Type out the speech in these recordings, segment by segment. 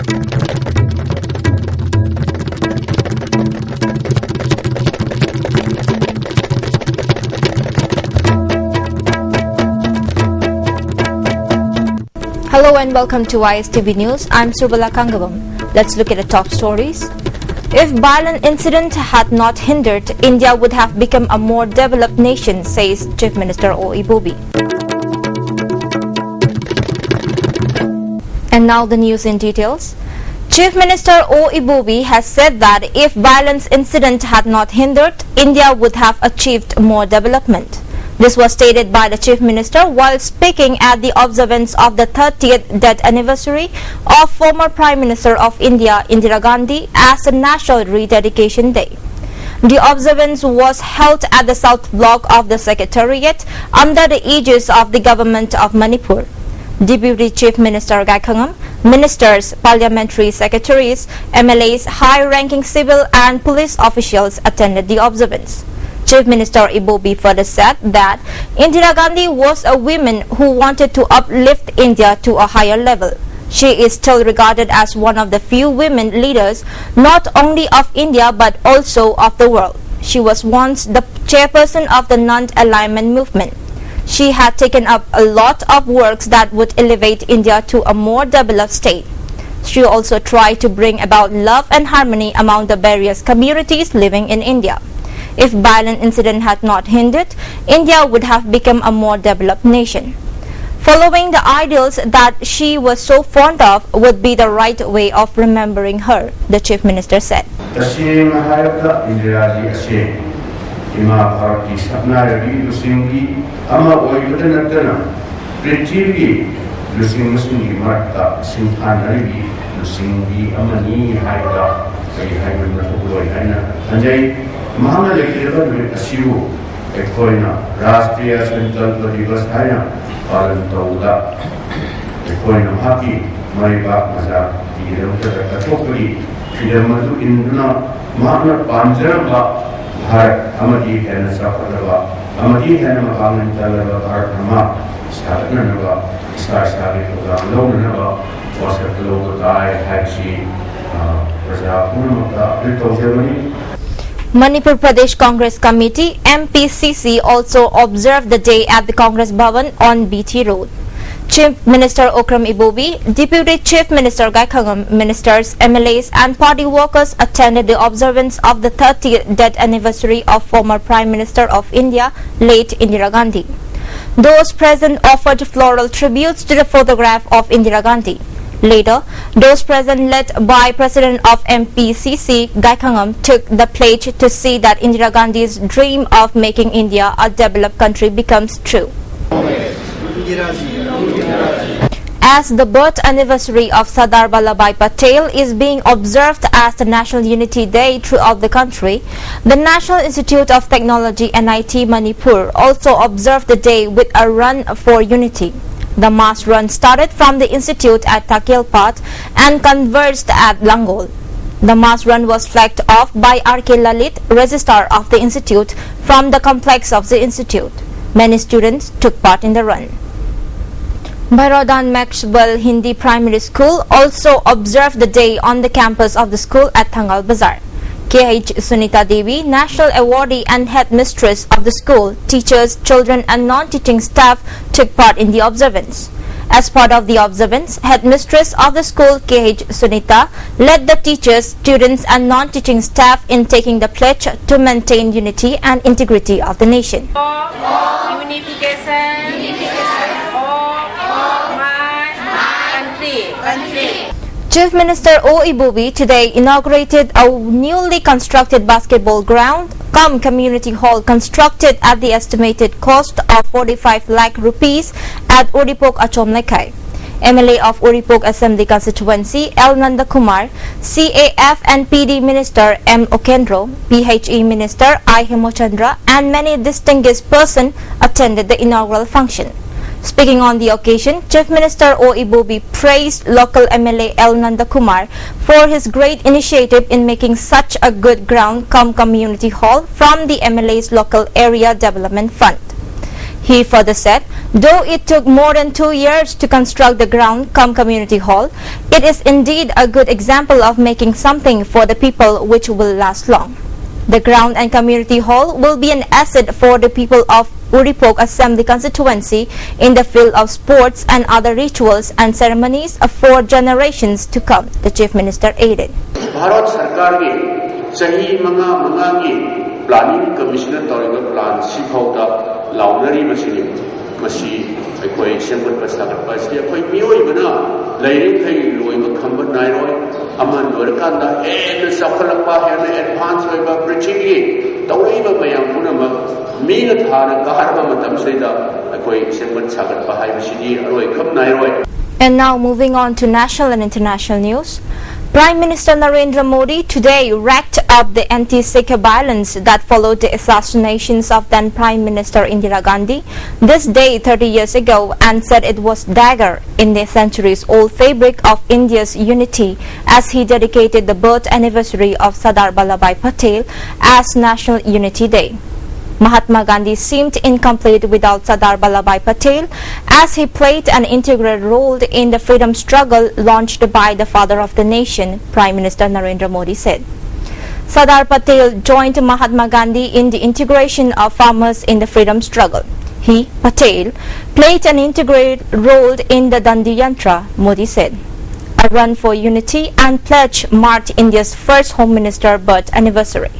Hello and welcome to ISTV News. I'm Surbala Kangabam. Let's look at the top stories. If violent incident had not hindered, India would have become a more developed nation, says Chief Minister O. Ibobi. And now the news in details. Chief Minister O. Ibobi has said that if violence incident had not hindered, India would have achieved more development. This was stated by the Chief Minister while speaking at the observance of the 30th death anniversary of former Prime Minister of India Indira Gandhi as a National Rededication Day. The observance was held at the South Block of the Secretariat under the aegis of the Government of Manipur. Deputy Chief Minister Gaikangam, ministers, parliamentary secretaries, MLAs, high-ranking civil and police officials attended the observance. Chief Minister Ibobi further said that Indira Gandhi was a woman who wanted to uplift India to a higher level. She is still regarded as one of the few women leaders not only of India but also of the world. She was once the chairperson of the non-alignment movement. She had taken up a lot of works that would elevate India to a more developed state. She also tried to bring about love and harmony among the various communities living in India. If violent incident had not hindered, India would have become a more developed nation. Following the ideals that she was so fond of would be the right way of remembering her, the Chief Minister said. Mahana lekiraba nuit asiu ekoina Rashtriya Swantantra Divas haina palan tauda ekoina mahaki mariba maza diramta katokuri fidamadu induna mahana panjaraba bharat amadi hena sapadaba amadi hena makangan talaba bharat nama sadanaba sabi program lognaba wasat logotai hachi praja punamaka litosevani. Manipur Pradesh Congress Committee MPCC also observed the day at the Congress Bhavan on BT Road. Chief Minister Okram Ibobi, Deputy Chief Minister Gaikangam, ministers, MLAs and party workers attended the observance of the 30th death anniversary of former Prime Minister of India, late Indira Gandhi. Those present offered floral tributes to the photograph of Indira Gandhi. Later, those present led by President of MPCC, Gaikangam, took the pledge to see that Indira Gandhi's dream of making India a developed country becomes true. As the birth anniversary of Sardar Vallabhbhai Patel is being observed as the National Unity Day throughout the country, the National Institute of Technology NIT Manipur also observed the day with a run for unity. The mass run started from the institute at Takilpat and converged at Langol. The mass run was flagged off by R.K. Lalit, registrar of the institute, from the complex of the institute. Many students took part in the run. Bhairodan Maxwell Hindi Primary School also observed the day on the campus of the school at Thangal Bazar. K.H. Sunita Devi, National Awardee and Headmistress of the school, teachers, children and non-teaching staff took part in the observance. As part of the observance, Headmistress of the school, K.H. Sunita, led the teachers, students and non-teaching staff in taking the pledge to maintain unity and integrity of the nation. Unification of my country. Chief Minister O. Ibobi today inaugurated a newly constructed basketball ground cum community hall constructed at the estimated cost of 45 lakh rupees at Uripok Achomlekai. MLA of Uripok Assembly Constituency L. Nanda Kumar, CAF and PD Minister M. Okendro, PHE Minister I. Hemochandra and many distinguished persons attended the inaugural function. Speaking on the occasion, Chief Minister O. Ibobi praised local MLA L. Nanda Kumar for his great initiative in making such a good ground cum community hall from the MLA's local area development fund. He further said Though it took more than 2 years to construct the ground cum community hall, it is indeed a good example of making something for the people which will last long. The ground and community hall will be an asset for the people of Uripok Assembly constituency in the field of sports and other rituals and ceremonies for generations to come, the Chief Minister added. Bharat Sarkar ki chahi manga ki planning commissioner tawriga plan sifauda launari masini masi aikoi sembut pastagat pasti aikoi mioi bana lairing thai loiba khamban nairoi aman dorkanda en safalakpa hen advance hoiba prithvi tawriba mayam punama mina thana kaharba matam seida aikoi sembut sagatpa haibasidi aroi kham nairoi. And now moving on to national and international news. Prime Minister Narendra Modi today racked up the anti-Sikh violence that followed the assassinations of then Prime Minister Indira Gandhi this day 30 years ago and said it was dagger in the centuries-old fabric of India's unity as he dedicated the birth anniversary of Sardar Vallabhbhai Patel as National Unity Day. Mahatma Gandhi seemed incomplete without Sardar Vallabhbhai Patel as he played an integral role in the freedom struggle launched by the father of the nation, Prime Minister Narendra Modi said. Sardar Patel joined Mahatma Gandhi in the integration of farmers in the freedom struggle. He, Patel, played an integral role in the Dandi Yantra, Modi said. A run for unity and pledge marked India's first Home Minister birth anniversary.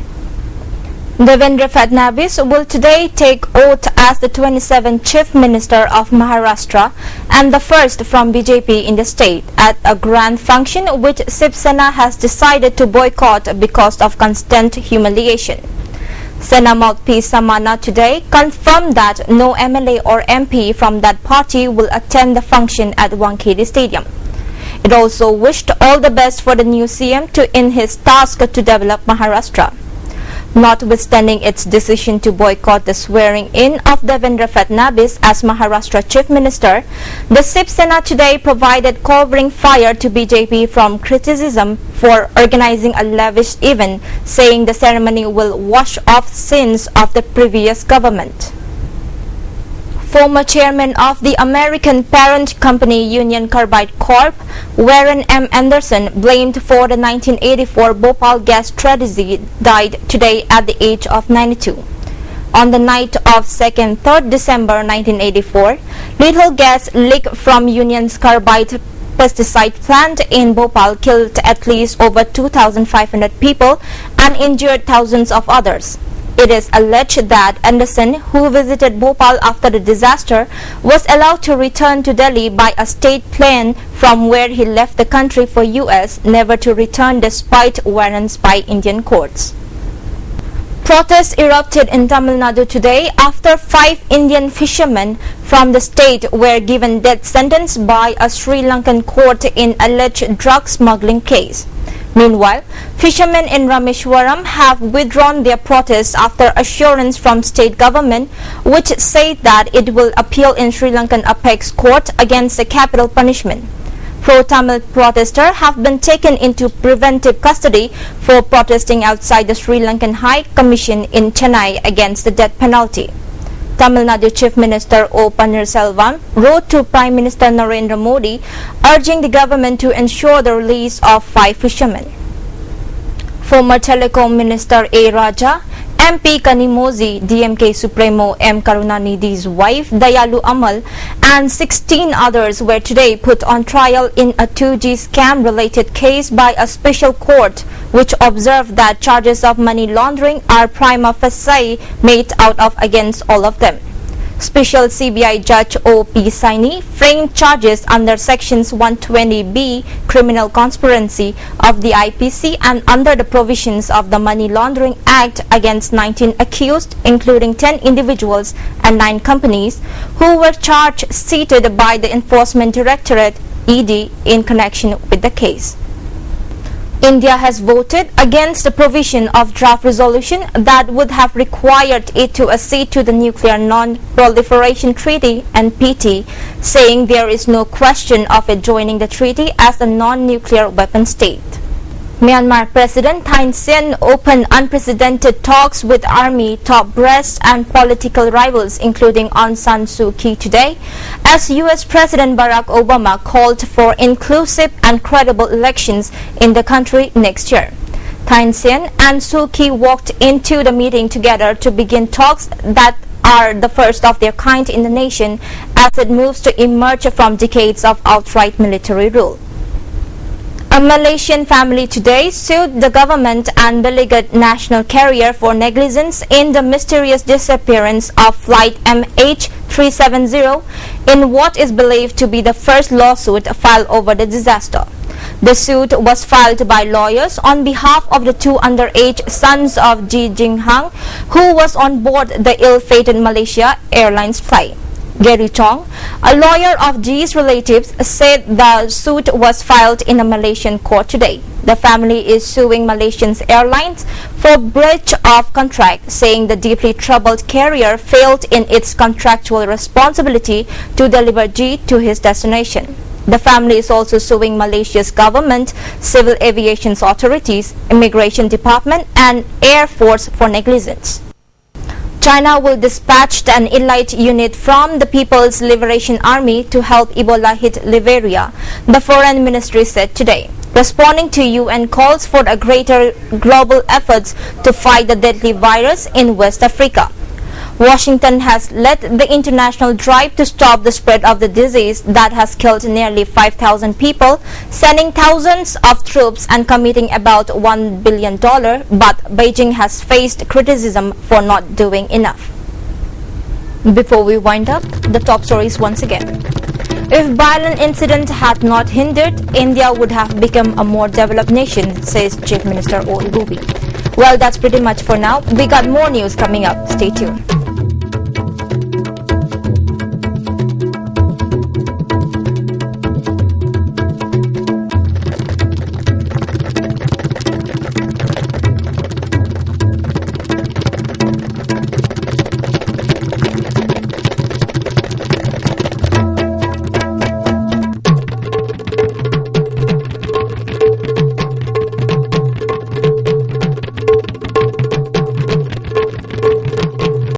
Devendra Fadnavis will today take oath as the 27th Chief Minister of Maharashtra and the first from BJP in the state at a grand function which Shiv Sena has decided to boycott because of constant humiliation. Sena mouthpiece Samana today confirmed that no MLA or MP from that party will attend the function at Wankhede Stadium. It also wished all the best for the new CM in his task to develop Maharashtra. Notwithstanding its decision to boycott the swearing-in of Devendra Fadnavis as Maharashtra Chief Minister, the Shiv Sena today provided covering fire to BJP from criticism for organizing a lavish event, saying the ceremony will wash off sins of the previous government. Former chairman of the American parent company Union Carbide Corp, Warren M. Anderson, blamed for the 1984 Bhopal gas tragedy, died today at the age of 92. On the night of 2nd-3rd December 1984, lethal gas leak from Union's Carbide pesticide plant in Bhopal killed at least over 2,500 people and injured thousands of others. It is alleged that Anderson, who visited Bhopal after the disaster, was allowed to return to Delhi by a state plane from where he left the country for US, never to return despite warrants by Indian courts. Protests erupted in Tamil Nadu today after 5 Indian fishermen from the state were given death sentence by a Sri Lankan court in alleged drug smuggling case. Meanwhile, fishermen in Rameshwaram have withdrawn their protests after assurance from state government, which said that it will appeal in Sri Lankan apex court against the capital punishment. Pro-Tamil protesters have been taken into preventive custody for protesting outside the Sri Lankan High Commission in Chennai against the death penalty. Tamil Nadu Chief Minister O. Pannirselvam wrote to Prime Minister Narendra Modi urging the government to ensure the release of 5 fishermen. Former Telecom Minister A. Raja, MP Kanimozi, DMK Supremo M. Karunanidhi's wife Dayalu Amal and 16 others were today put on trial in a 2G scam-related case by a special court which observed that charges of money laundering are prima facie made out of against all of them. Special CBI Judge O.P. Saini framed charges under Sections 120B Criminal Conspiracy of the IPC and under the provisions of the Money Laundering Act against 19 accused, including 10 individuals and 9 companies, who were charged seated by the Enforcement Directorate ED in connection with the case. India has voted against the provision of draft resolution that would have required it to accede to the Nuclear Non-Proliferation Treaty (NPT), saying there is no question of it joining the treaty as a non-nuclear weapon state. Myanmar President Thein Sein opened unprecedented talks with army, top brass and political rivals including Aung San Suu Kyi today, as US President Barack Obama called for inclusive and credible elections in the country next year. Thein Sein and Suu Kyi walked into the meeting together to begin talks that are the first of their kind in the nation as it moves to emerge from decades of outright military rule. A Malaysian family today sued the government and beleaguered national carrier for negligence in the mysterious disappearance of flight MH370 in what is believed to be the first lawsuit filed over the disaster. The suit was filed by lawyers on behalf of the two underage sons of Ji Jinghang, who was on board the ill-fated Malaysia Airlines flight. Gary Tong, a lawyer of Ji's relatives, said the suit was filed in a Malaysian court today. The family is suing Malaysian Airlines for breach of contract, saying the deeply troubled carrier failed in its contractual responsibility to deliver Ji to his destination. The family is also suing Malaysia's government, civil aviation authorities, immigration department and Air Force for negligence. China will dispatch an elite unit from the People's Liberation Army to help Ebola-hit Liberia, the Foreign Ministry said today, responding to UN calls for a greater global efforts to fight the deadly virus in West Africa. Washington has led the international drive to stop the spread of the disease that has killed nearly 5,000 people, sending thousands of troops and committing about $1 billion, but Beijing has faced criticism for not doing enough. Before we wind up, the top stories once again. If violent incident had not hindered, India would have become a more developed nation, says Chief Minister O. Ibubi. Well, that's pretty much for now. We got more news coming up. Stay tuned.